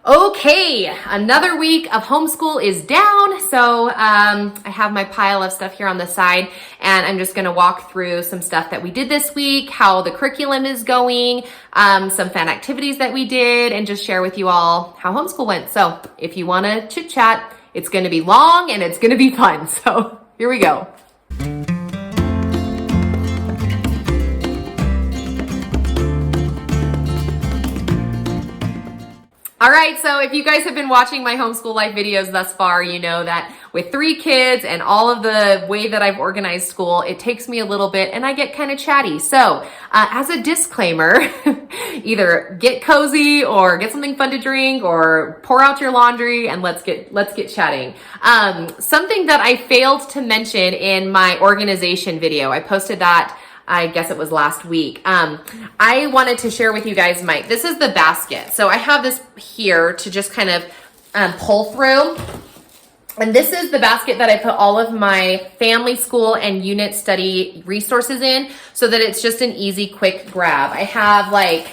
Okay, another week of homeschool is down. So I have my pile of stuff here on the side, and I'm just gonna walk through some stuff that we did this week, how the curriculum is going, some fun activities that we did, and just share with you all how homeschool went. So if you wanna chit chat, it's gonna be long and it's gonna be fun. So here we go. All right, so if you guys have been watching my homeschool life videos thus far, you know that with 3 kids and all of the way that I've organized school, it takes me a little bit and I get kind of chatty. So as a disclaimer, either get cozy or get something fun to drink or pour out your laundry and let's get chatting. Something that I failed to mention in my organization video, I posted that I guess it was last week. I wanted to share with you guys this is the basket. So I have this here to just kind of pull through. And this is the basket that I put all of my family, school, and unit study resources in so that it's just an easy, quick grab. I have like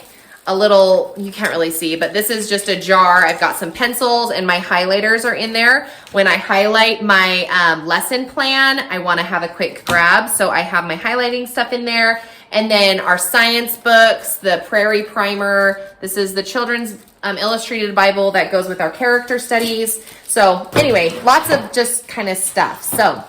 a little, you can't really see, but this is just a jar. I've got some pencils and my highlighters are in there. When I highlight my lesson plan, I want to have a quick grab. So I have my highlighting stuff in there. And then our science books, the Prairie Primer. This is the children's illustrated Bible that goes with our character studies. So anyway, lots of just kind of stuff. So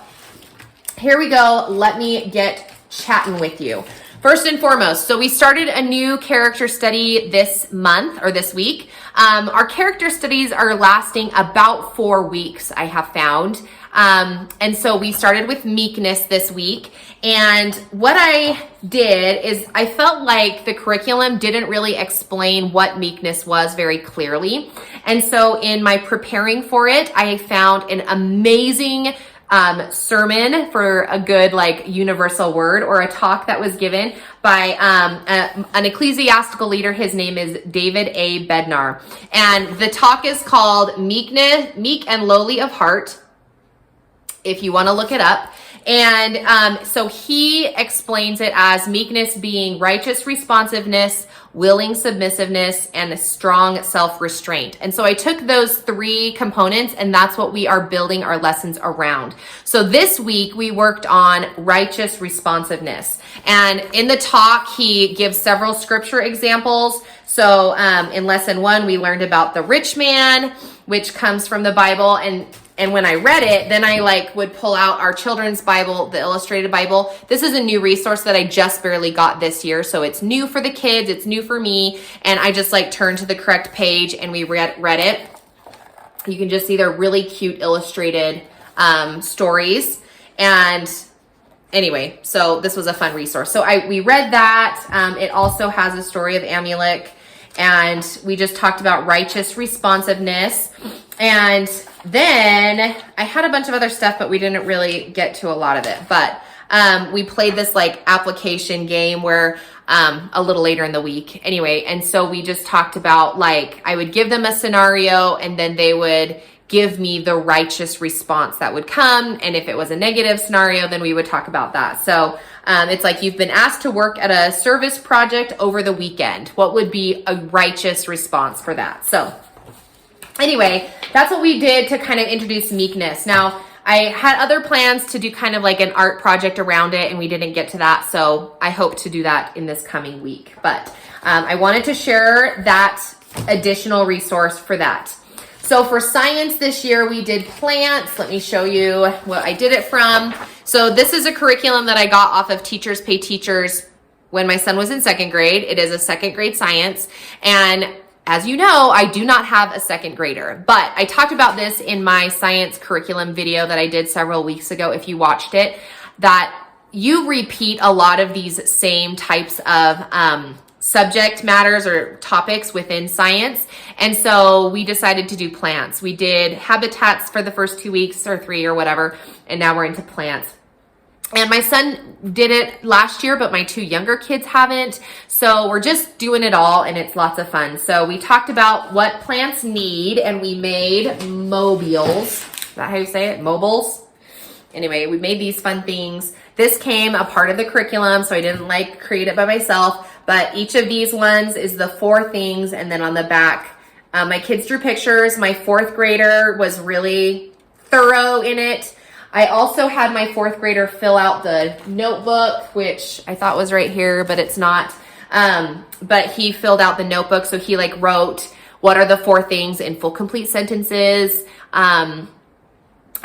here we go. Let me get chatting with you. First and foremost, so we started a new character study this month or this week. Our character studies are lasting about 4 weeks, I have found. And so we started with meekness this week. And what I did is I felt like the curriculum didn't really explain what meekness was very clearly. And so in my preparing for it, I found an amazing sermon, for a good like universal word, or a talk that was given by an ecclesiastical leader. His name is David A. Bednar, and the talk is called Meek and Lowly of Heart, if you want to look it up. And so he explains it as meekness being righteous responsiveness, willing submissiveness, and a strong self-restraint. And so I took those 3 components, and that's what we are building our lessons around. So this week we worked on righteous responsiveness. And in the talk, he gives several scripture examples. So in lesson 1, we learned about the rich man, which comes from the Bible. And when I read it, then I would pull out our children's Bible, the illustrated Bible. This is a new resource that I just barely got this year. So it's new for the kids, it's new for me. And I just turned to the correct page and we read it. You can just see they're really cute illustrated stories. And anyway, so this was a fun resource. So we read that. It also has a story of Amulek. And we just talked about righteous responsiveness. And then I had a bunch of other stuff, but we didn't really get to a lot of it. But we played this application game where a little later in the week. Anyway, and so we just talked about I would give them a scenario and then they would give me the righteous response that would come. And if it was a negative scenario, then we would talk about that. So it's you've been asked to work at a service project over the weekend. What would be a righteous response for that? So anyway, that's what we did to kind of introduce meekness. Now, I had other plans to do kind of an art project around it, and we didn't get to that. So I hope to do that in this coming week. But I wanted to share that additional resource for that. So for science this year, we did plants. Let me show you what I did it from. So this is a curriculum that I got off of Teachers Pay Teachers when my son was in 2nd grade. It is a 2nd grade science. And as you know, I do not have a 2nd grader, but I talked about this in my science curriculum video that I did several weeks ago, if you watched it, that you repeat a lot of these same types of subject matters or topics within science. And so we decided to do plants. We did habitats for the first 2 weeks or 3 or whatever, and now we're into plants. And my son did it last year, but my 2 younger kids haven't. So we're just doing it all, and it's lots of fun. So we talked about what plants need, and we made mobiles. Is that how you say it? Mobiles? Anyway, we made these fun things. This came a part of the curriculum, so I didn't create it by myself. But each of these ones is the 4 things, and then on the back, My kids drew pictures. My fourth grader was really thorough in it. I also had my fourth grader fill out the notebook, which I thought was right here, but it's not. But he filled out the notebook. So he like wrote, what are the 4 things in full complete sentences? And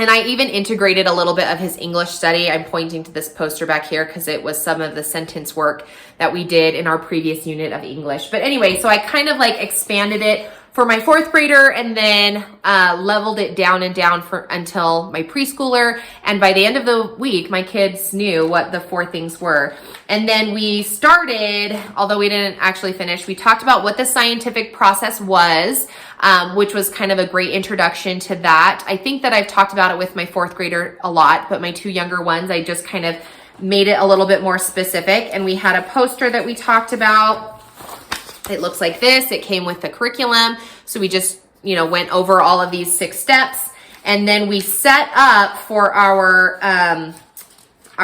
I even integrated a little bit of his English study. I'm pointing to this poster back here because it was some of the sentence work that we did in our previous unit of English. But anyway, so I kind of like expanded it for my fourth grader and then leveled it down and down until my preschooler. And by the end of the week, my kids knew what the 4 things were. And then we started, although we didn't actually finish, we talked about what the scientific process was, which was kind of a great introduction to that. I think that I've talked about it with my fourth grader a lot, but my 2 younger ones, I just kind of made it a little bit more specific. And we had a poster that we talked about. It looks like this. It came with the curriculum. So we just, went over all of these 6 steps. And then we set up for our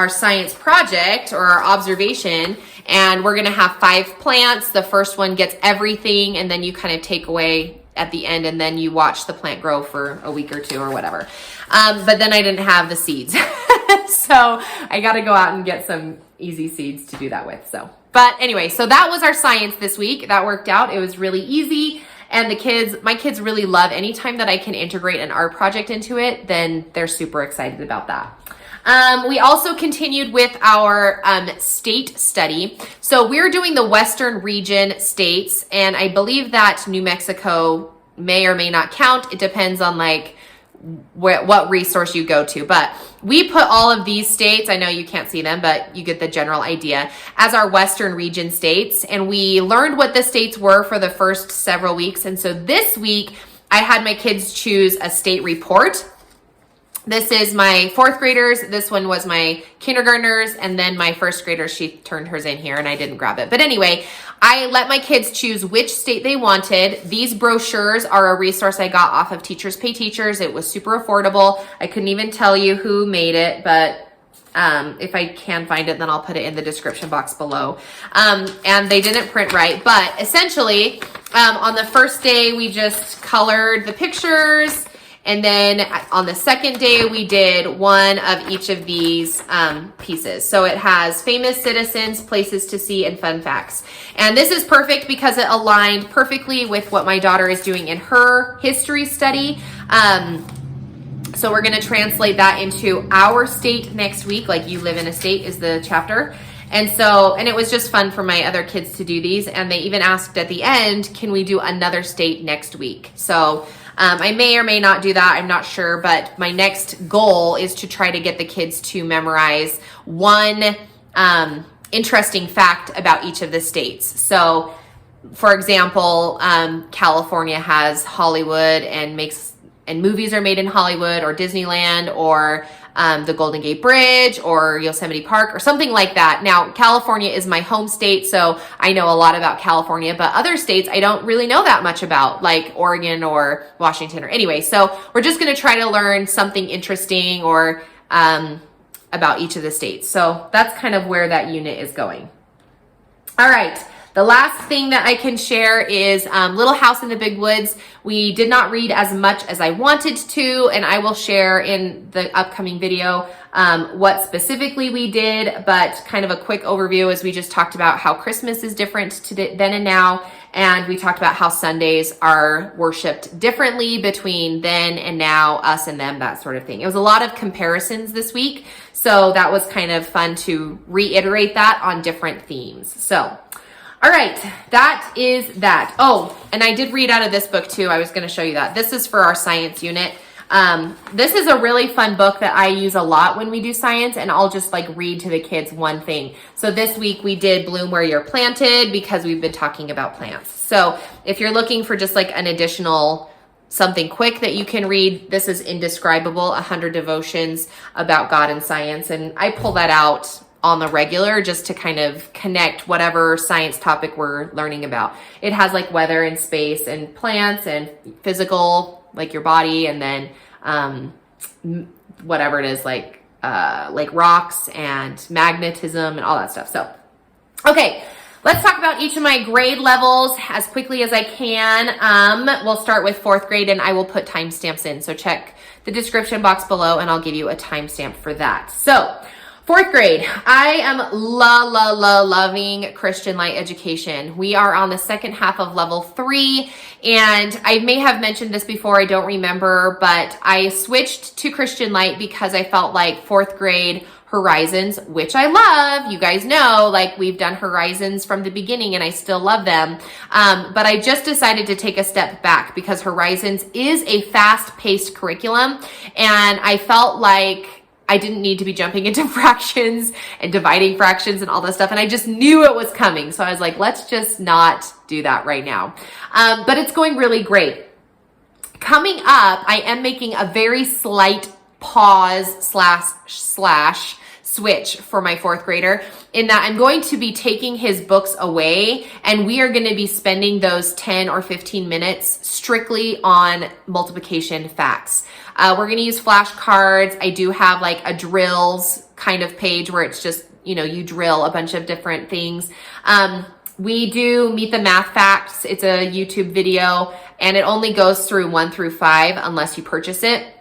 science project or our observation. And we're going to have 5 plants. The first one gets everything. And then you kind of take away at the end. And then you watch the plant grow for a week or 2 or whatever. But then I didn't have the seeds. So I got to go out and get some easy seeds to do that with. But anyway, so that was our science this week. That worked out. It was really easy. And my kids really love anytime that I can integrate an art project into it, then they're super excited about that. We also continued with our state study. So we're doing the Western region states, and I believe that New Mexico may or may not count. It depends on what resource you go to, but we put all of these states, I know you can't see them, but you get the general idea, as our Western region states. And we learned what the states were for the first several weeks. And so this week I had my kids choose a state report. This is my fourth graders. This one was my kindergartners. And then my first grader, she turned hers in here and I didn't grab it. But anyway, I let my kids choose which state they wanted. These brochures are a resource I got off of Teachers Pay Teachers. It was super affordable. I couldn't even tell you who made it, but if I can find it, then I'll put it in the description box below. And they didn't print right, but essentially on the first day, we just colored the pictures. And then on the second day, we did one of each of these pieces. So it has famous citizens, places to see, and fun facts. And this is perfect because it aligned perfectly with what my daughter is doing in her history study. So we're going to translate that into our state next week. Like you live in a state is the chapter. And it was just fun for my other kids to do these. And they even asked at the end, can we do another state next week? So I may or may not do that. I'm not sure. But my next goal is to try to get the kids to memorize one interesting fact about each of the states. So, for example, California has Hollywood and movies are made in Hollywood or Disneyland or the Golden Gate Bridge or Yosemite Park or something like that. Now, California is my home state, so I know a lot about California, but other states I don't really know that much about, like Oregon or Washington or anyway. So we're just going to try to learn something interesting or about each of the states. So that's kind of where that unit is going. All right. The last thing that I can share is Little House in the Big Woods. We did not read as much as I wanted to, and I will share in the upcoming video what specifically we did, but kind of a quick overview as we just talked about how Christmas is different then and now, and we talked about how Sundays are worshiped differently between then and now, us and them, that sort of thing. It was a lot of comparisons this week, so that was kind of fun to reiterate that on different themes. So, all right, that is that. Oh, and I did read out of this book too. I was going to show you that. This is for our science unit. This is a really fun book that I use a lot when we do science, and I'll just read to the kids one thing. So this week we did Bloom Where You're Planted because we've been talking about plants. So if you're looking for just an additional something quick that you can read, this is Indescribable, 100 Devotions About God and Science. And I pull that out on the regular just to kind of connect whatever science topic we're learning about. It has weather and space and plants and physical, your body, and then whatever it is, like rocks and magnetism and all that stuff. So, okay, Let's talk about each of my grade levels as quickly as I can. We'll start with 4th grade and I will put timestamps in. So check the description box below and I'll give you a timestamp for that. So 4th grade, I am loving Christian Light Education. We are on the second half of level 3, and I may have mentioned this before, I don't remember, but I switched to Christian Light because I felt like 4th grade Horizons, which I love, you guys know, like we've done Horizons from the beginning and I still love them. But I just decided to take a step back because Horizons is a fast-paced curriculum, and I felt like I didn't need to be jumping into fractions and dividing fractions and all this stuff. And I just knew it was coming. So I was like, let's just not do that right now. But it's going really great. Coming up, I am making a very slight pause slash switch for my 4th grader in that I'm going to be taking his books away and we are going to be spending those 10 or 15 minutes strictly on multiplication facts. We're going to use flashcards. I do have like a drills kind of page where it's just, you know, you drill a bunch of different things. We do Meet the Math Facts. It's a YouTube video and it only goes through 1 through 5 unless you purchase it.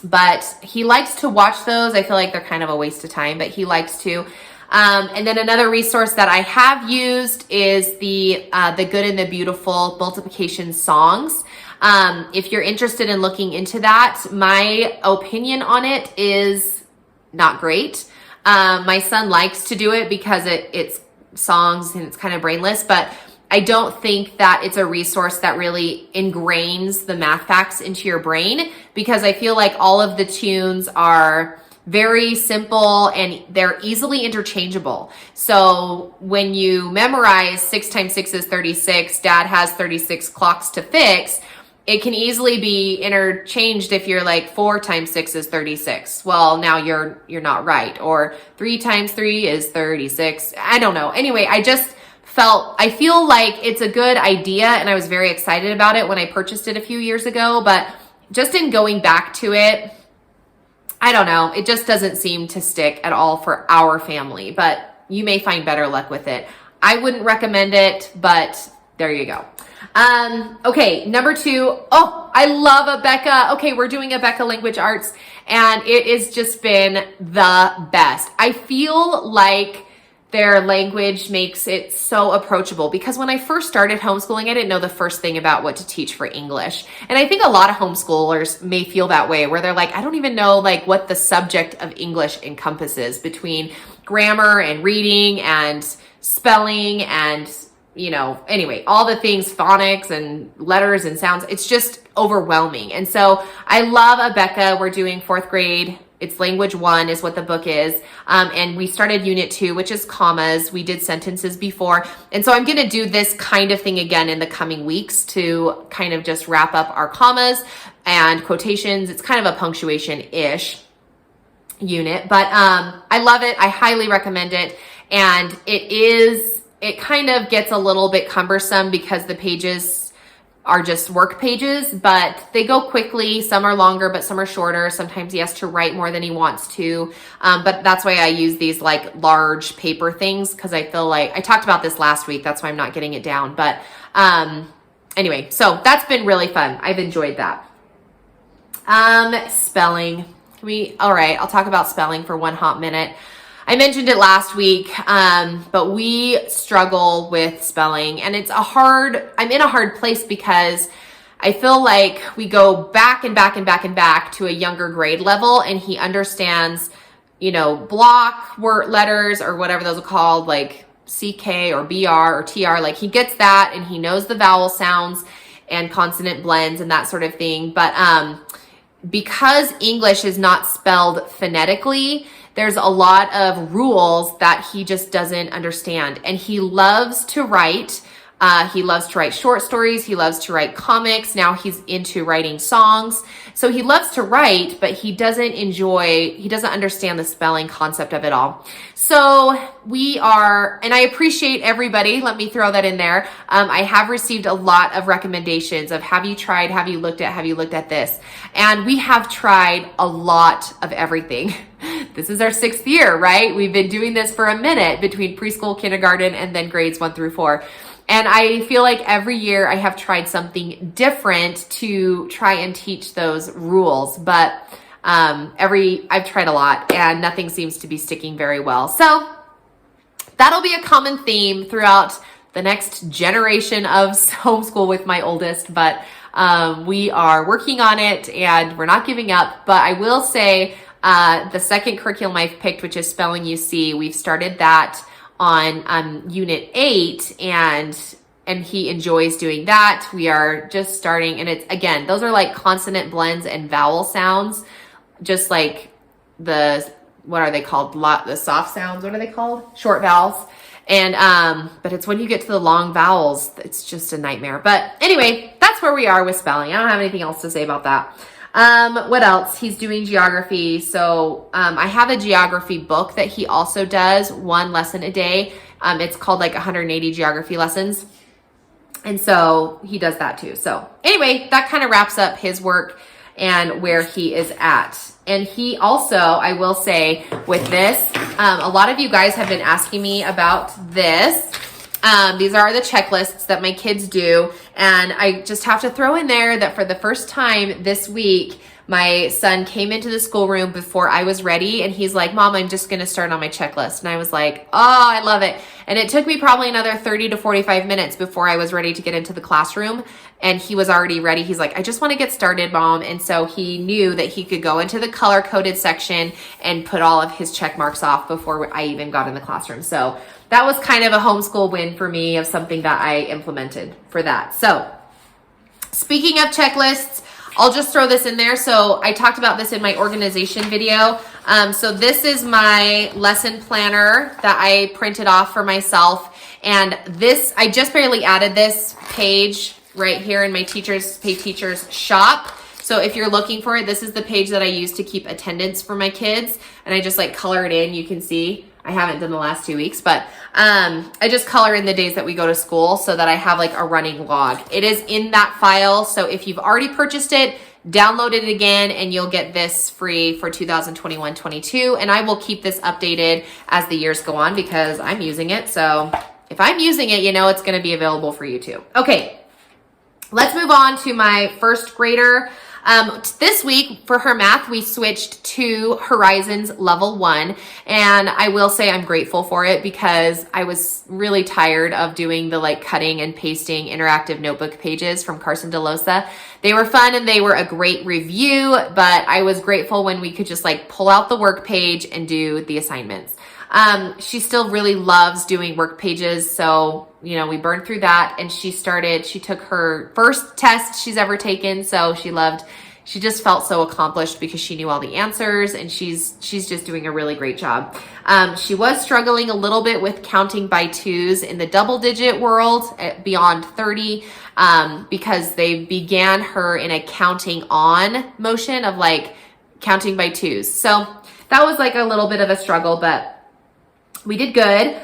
But he likes to watch those. I feel like they're kind of a waste of time, but he likes to. And then another resource that I have used is the Good and the Beautiful multiplication songs. If you're interested in looking into that, my opinion on it is not great. My son likes to do it because it's songs and it's kind of brainless, but I don't think that it's a resource that really ingrains the math facts into your brain, because I feel like all of the tunes are very simple and they're easily interchangeable. So when you memorize 6 times 6 is 36, dad has 36 clocks to fix, it can easily be interchanged if you're like 4 times 6 is 36. Well, now you're not right. Or 3 times 3 is 36. I don't know. Anyway, I feel like it's a good idea and I was very excited about it when I purchased it a few years ago, but just in going back to it, I don't know, it just doesn't seem to stick at all for our family, but you may find better luck with it. I wouldn't recommend it, but there you go. Okay, number 2. Oh, I love Abeka. Okay, we're doing Abeka Language Arts and it has just been the best. I feel like their language makes it so approachable, because when I first started homeschooling, I didn't know the first thing about what to teach for English. And I think a lot of homeschoolers may feel that way, where they're like, I don't even know like what the subject of English encompasses between grammar and reading and spelling and, you know, anyway, all the things, phonics and letters and sounds. It's just overwhelming. And so I love Abeka. We're doing 4th grade. It's language 1 is what the book is. And we started unit 2, which is commas. We did sentences before. And so I'm going to do this kind of thing again in the coming weeks to kind of just wrap up our commas and quotations. It's kind of a punctuation-ish unit, but I love it. I highly recommend it. And it kind of gets a little bit cumbersome because the pages are just work pages, but they go quickly. Some are longer, but some are shorter. Sometimes he has to write more than he wants to. But that's why I use these like large paper things, because I feel like I talked about this last week. That's why I'm not getting it down. But anyway, so that's been really fun. I've enjoyed that. Spelling. All right, I'll talk about spelling for one hot minute. I mentioned it last week, but we struggle with spelling, and I'm in a hard place because I feel like we go back and back to a younger grade level, and he understands, you know, block word letters or whatever those are called, like CK or BR or TR. Like he gets that, and he knows the vowel sounds and consonant blends and that sort of thing. But because English is not spelled phonetically, there's a lot of rules that he just doesn't understand. And he loves to write. He loves to write short stories. He loves to write comics. Now he's into writing songs. So he loves to write, but he doesn't understand the spelling concept of it all. So and I appreciate everybody. Let me throw that in there. I have received a lot of recommendations of, have you tried, have you looked at this? And we have tried a lot of everything. this is our 6th year, right? We've been doing this for a minute between preschool, kindergarten, and then grades 1 through 4. And I feel like every year I have tried something different to try and teach those rules. But I've tried a lot and nothing seems to be sticking very well. So that'll be a common theme throughout the next generation of homeschool with my oldest. But we are working on it and we're not giving up. But I will say the second curriculum I've picked, which is Spelling UC, we've started that on Unit 8, and he enjoys doing that. We are just starting, and it's, again, those are like consonant blends and vowel sounds, just like what are they called? The soft sounds, what are they called? Short vowels. And but it's when you get to the long vowels, it's just a nightmare. But anyway, that's where we are with spelling. I don't have anything else to say about that. What else? He's doing geography. So I have a geography book that he also does, 1 lesson a day. It's called like 180 geography lessons. And so he does that too. So anyway, that kind of wraps up his work and where he is at. And he also, I will say with this, a lot of you guys have been asking me about this. These are the checklists that my kids do. And I just have to throw in there that for the first time this week, my son came into the schoolroom before I was ready and he's like, Mom, I'm just going to start on my checklist. And I was like, oh, I love it. And it took me probably another 30 to 45 minutes before I was ready to get into the classroom. And he was already ready. He's like, I just want to get started, Mom. And so he knew that he could go into the color coded section and put all of his check marks off before I even got in the classroom. So that was kind of a homeschool win for me of something that I implemented for that. So speaking of checklists, I'll just throw this in there. So I talked about this in my organization video. So this is my lesson planner that I printed off for myself. And this, I just barely added this page right here in my Pay Teachers shop. So if you're looking for it, this is the page that I use to keep attendance for my kids. And I just like color it in. You can see I haven't done the last 2 weeks, but I just color in the days that we go to school so that I have like a running log. It is in that file. So if you've already purchased it, download it again and you'll get this free for 2021-22. And I will keep this updated as the years go on because I'm using it. So if I'm using it, you know, it's going to be available for you too. Okay, let's move on to my first grader. This week for her math, we switched to Horizons Level 1, and I will say I'm grateful for it because I was really tired of doing the like cutting and pasting interactive notebook pages from Carson DeLosa. They were fun and they were a great review, but I was grateful when we could just like pull out the work page and do the assignments. She still really loves doing work pages. So, you know, we burned through that and she took her first test she's ever taken. So she just felt so accomplished because she knew all the answers and she's just doing a really great job. She was struggling a little bit with counting by twos in the double digit world at beyond 30, because they began her in a counting on motion of like counting by twos. So that was like a little bit of a struggle, but we did good.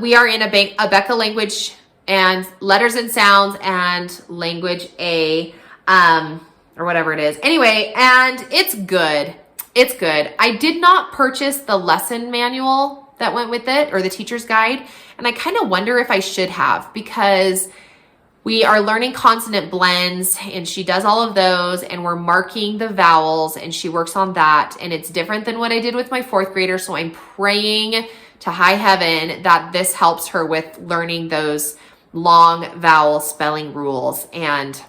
We are in a Becca language and letters and sounds and language A, or whatever it is. Anyway, and it's good. It's good. I did not purchase the lesson manual that went with it or the teacher's guide. And I kind of wonder if I should have because we are learning consonant blends and she does all of those and we're marking the vowels and she works on that. And it's different than what I did with my 4th grader. So I'm praying to high heaven that this helps her with learning those long vowel spelling rules. And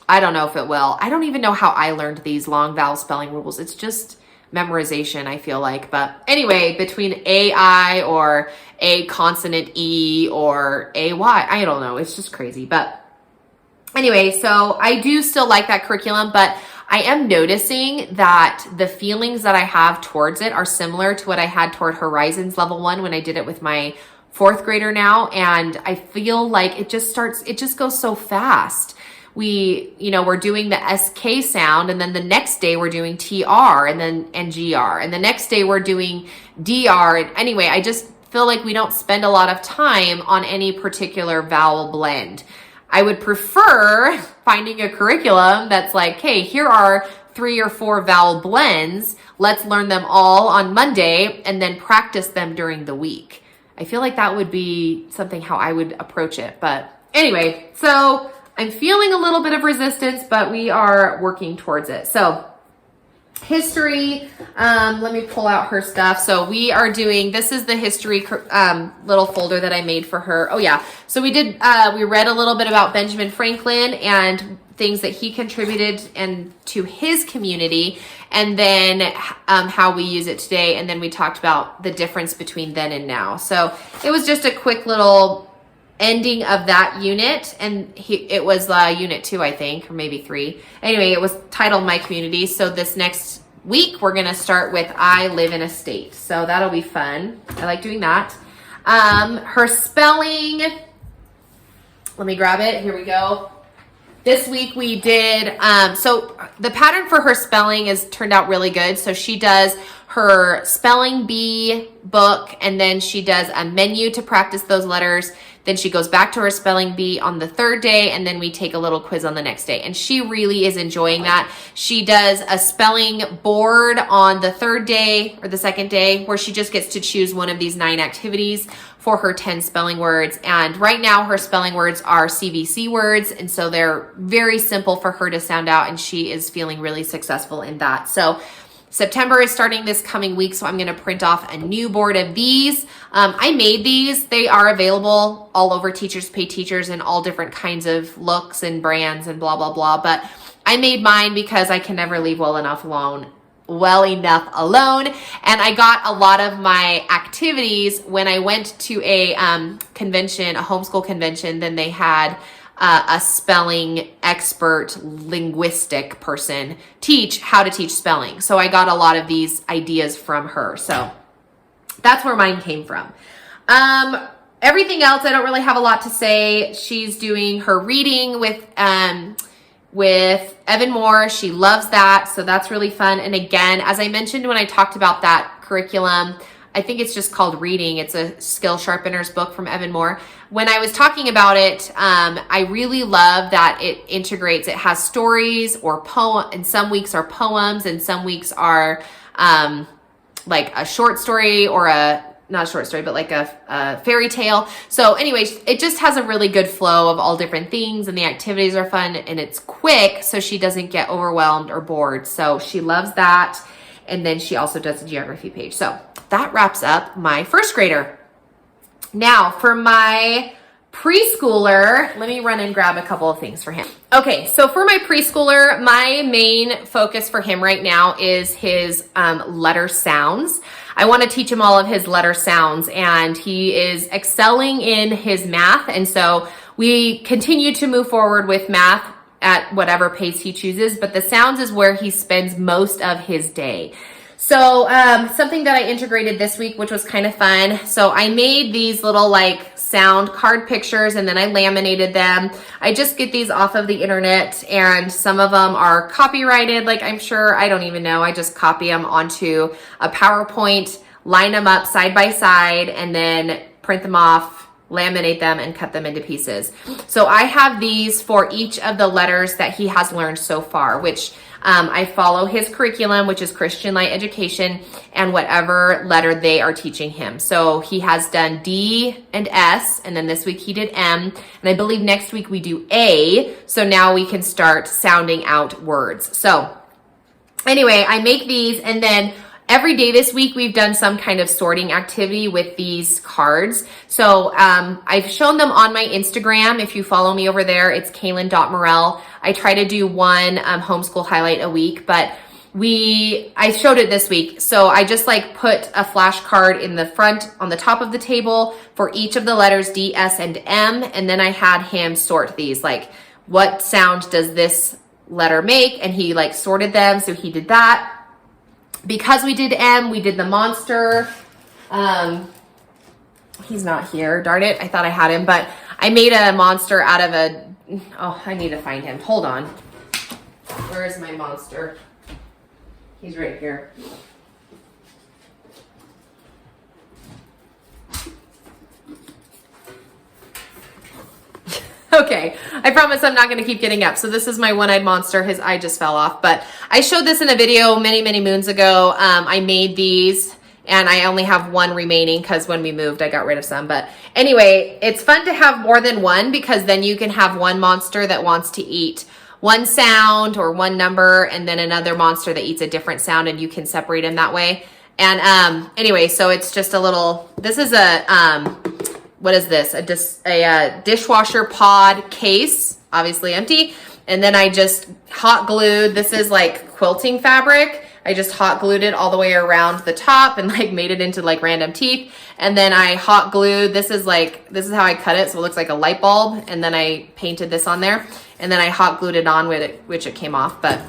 I don't know if it will. I don't even know how I learned these long vowel spelling rules. It's just memorization, I feel like. But anyway, between AI or a consonant E or AY, I don't know. It's just crazy. But anyway, so I do still like that curriculum, but I am noticing that the feelings that I have towards it are similar to what I had toward Horizons Level 1 when I did it with my 4th grader now. And I feel like it just goes so fast. We're doing the SK sound and then the next day we're doing TR and GR. And the next day we're doing DR. And anyway, I just feel like we don't spend a lot of time on any particular vowel blend. I would prefer finding a curriculum that's like, hey, here are 3 or 4 vowel blends. let's learn them all on Monday and then practice them during the week. I feel like that would be something how I would approach it. But anyway, so I'm feeling a little bit of resistance, but we are working towards it. So history, let me pull out her stuff. So we are doing, this is the history little folder that I made for her. Oh yeah, so we read a little bit about Benjamin Franklin and things that he contributed and to his community, and then how we use it today. And then we talked about the difference between then and now. So it was just a quick little ending of that unit, and it was unit 2, I think, or maybe 3. Anyway, it was titled My Community. So this next week we're gonna start with I Live in a State. So that'll be fun. I like doing that. Her spelling, let me grab it. Here we go. This week we did, so the pattern for her spelling is turned out really good. So she does her spelling bee book, and then she does a menu to practice those letters. Then she goes back to her spelling bee on the 3rd day, and then we take a little quiz on the next day. And she really is enjoying that. She does a spelling board on the 3rd day or the 2nd day, where she just gets to choose one of these 9 activities for her 10 spelling words. And right now her spelling words are CVC words. And so they're very simple for her to sound out, and she is feeling really successful in that. So September is starting this coming week, so I'm going to print off a new board of these. I made these. They are available all over Teachers Pay Teachers in all different kinds of looks and brands and blah, blah, blah. But I made mine because I can never leave well enough alone. And I got a lot of my activities when I went to a convention, a homeschool convention. Then they had a spelling expert, linguistic person teach how to teach spelling. So I got a lot of these ideas from her. So that's where mine came from. Everything else, I don't really have a lot to say. She's doing her reading with Evan Moore. She loves that. So that's really fun. And again, as I mentioned when I talked about that curriculum, I think it's just called Reading. It's a Skill Sharpener's book from Evan Moore. When I was talking about it, I really love that it integrates, it has stories or poem, and some weeks are poems, and some weeks are like a short story or not a short story, but like a fairy tale. So anyways, it just has a really good flow of all different things, and the activities are fun, and it's quick, so she doesn't get overwhelmed or bored. So she loves that. And then she also does a geography page. So that wraps up my 1st grader. Now for my preschooler, let me run and grab a couple of things for him. Okay, so for my preschooler, my main focus for him right now is his letter sounds. I want to teach him all of his letter sounds, and he is excelling in his math. And so we continue to move forward with math at whatever pace he chooses, but the sounds is where he spends most of his day. So something that I integrated this week, which was kind of fun. So I made these little like sound card pictures, and then I laminated them. I just get these off of the internet, and some of them are copyrighted. Like I'm sure, I don't even know. I just copy them onto a PowerPoint, line them up side by side, and then print them off, laminate them, and cut them into pieces. So I have these for each of the letters that he has learned so far, which I follow his curriculum, which is Christian Light Education, and whatever letter they are teaching him. So he has done D and S, and then this week he did M, and I believe next week we do A. So now we can start sounding out words. So anyway, I make these, and then every day this week, we've done some kind of sorting activity with these cards. So I've shown them on my Instagram. If you follow me over there, it's kaylin.morell. I try to do one homeschool highlight a week, but I showed it this week. So I just like put a flashcard in the front on the top of the table for each of the letters D, S, and M. And then I had him sort these, like what sound does this letter make? And he like sorted them. So he did that. Because we did M, we did the monster. He's not here. Darn it. I thought I had him, but I made a monster out of I need to find him. Hold on. Where is my monster? He's right here. Okay. I promise I'm not going to keep getting up. So this is my one-eyed monster. His eye just fell off. But I showed this in a video many, many moons ago. I made these and I only have one remaining because when we moved, I got rid of some. But anyway, it's fun to have more than one because then you can have one monster that wants to eat one sound or one number and then another monster that eats a different sound, and you can separate them that way. And anyway, so it's just a little, this is a, what is this? A dishwasher pod case, obviously empty. And then I just hot glued, this is like quilting fabric. I just hot glued it all the way around the top and like made it into like random teeth. And then I hot glued, this is how I cut it. So it looks like a light bulb. And then I painted this on there. And then I hot glued it on with it, which it came off, but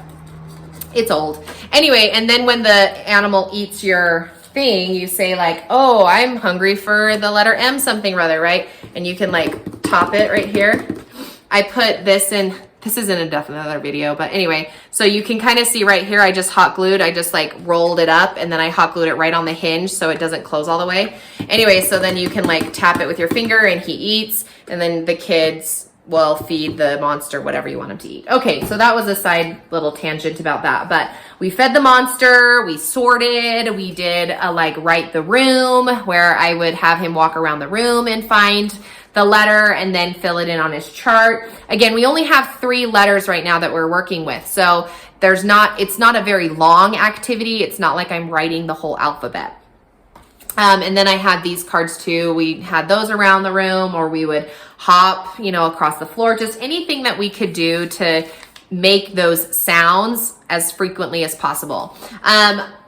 it's old. Anyway, and then when the animal eats your thing, you say like, oh, I'm hungry for the letter M something or other, right? And you can like top it right here. I put this in, this is in another video, but anyway, so you can kind of see right here, I just hot glued, I just like rolled it up and then I hot glued it right on the hinge so it doesn't close all the way. Anyway, so then you can like tap it with your finger and he eats, and then the kids will feed the monster whatever you want him to eat. Okay, so that was a side little tangent about that, but we fed the monster, we sorted, we did a like write the room where I would have him walk around the room and find the letter and then fill it in on his chart. Again, we only have 3 letters right now that we're working with. So it's not a very long activity. It's not like I'm writing the whole alphabet. And then I had these cards too. We had those around the room, or we would hop, across the floor, just anything that we could do to make those sounds as frequently as possible.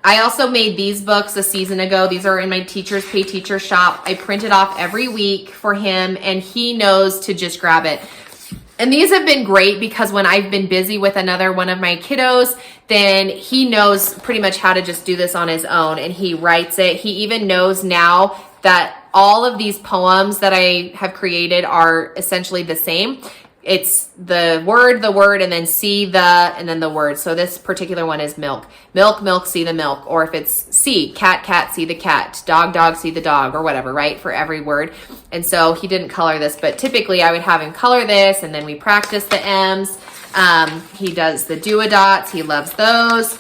I also made these books a season ago. These are in my Teachers Pay Teacher shop. I print it off every week for him and he knows to just grab it. And these have been great because when I've been busy with another one of my kiddos, then he knows pretty much how to just do this on his own and he writes it. He even knows now that all of these poems that I have created are essentially the same. It's the word, and then see the, and then the word. So this particular one is milk. Milk, milk, see the milk. Or if it's see, cat, cat, see the cat. Dog, dog, see the dog, or whatever, right? For every word. And so he didn't color this, but typically I would have him color this, and then we practice the M's. He does the do-a-dots. He loves those.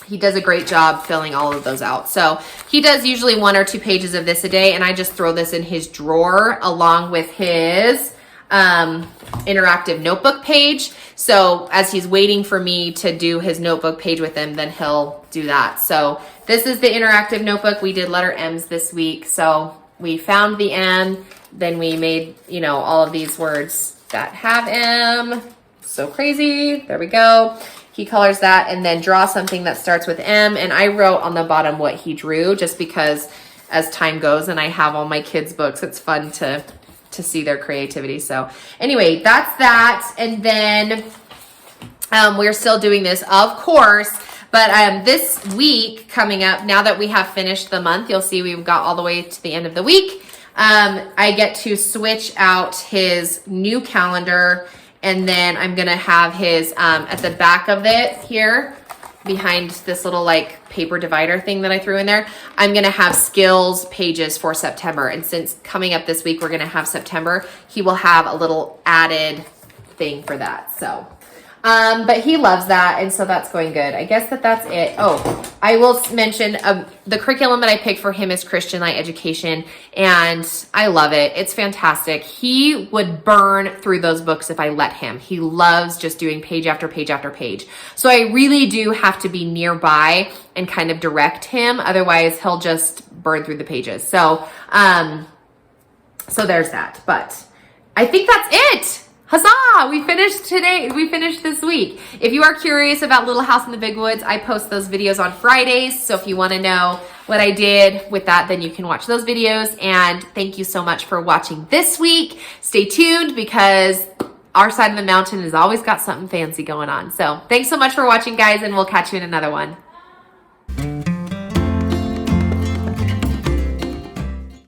He does a great job filling all of those out. So he does usually 1 or 2 pages of this a day, and I just throw this in his drawer along with his interactive notebook page. So as he's waiting for me to do his notebook page with him, then he'll do that. So this is the interactive notebook. We did letter M's this week. So we found the M, then we made, all of these words that have M. So crazy. There we go. He colors that and then draw something that starts with M. And I wrote on the bottom what he drew just because as time goes and I have all my kids' books, it's fun to see their creativity. So anyway, that's that. And then we're still doing this, of course, but this week coming up, now that we have finished the month, you'll see we've got all the way to the end of the week. I get to switch out his new calendar, and then I'm going to have his, at the back of it here, behind this little like paper divider thing that I threw in there, I'm going to have skills pages for September. And since coming up this week, we're going to have September, he will have a little added thing for that. So, but he loves that. And so that's going good. I guess that's it. Oh, I will mention the curriculum that I picked for him is Christian Light Education. And I love it. It's fantastic. He would burn through those books if I let him. He loves just doing page after page after page. So I really do have to be nearby and kind of direct him. Otherwise he'll just burn through the pages. So, so there's that, but I think that's it. Huzzah! We finished today. We finished this week. If you are curious about Little House in the Big Woods, I post those videos on Fridays. So if you want to know what I did with that, then you can watch those videos. And thank you so much for watching this week. Stay tuned because our side of the mountain has always got something fancy going on. So thanks so much for watching, guys, and we'll catch you in another one.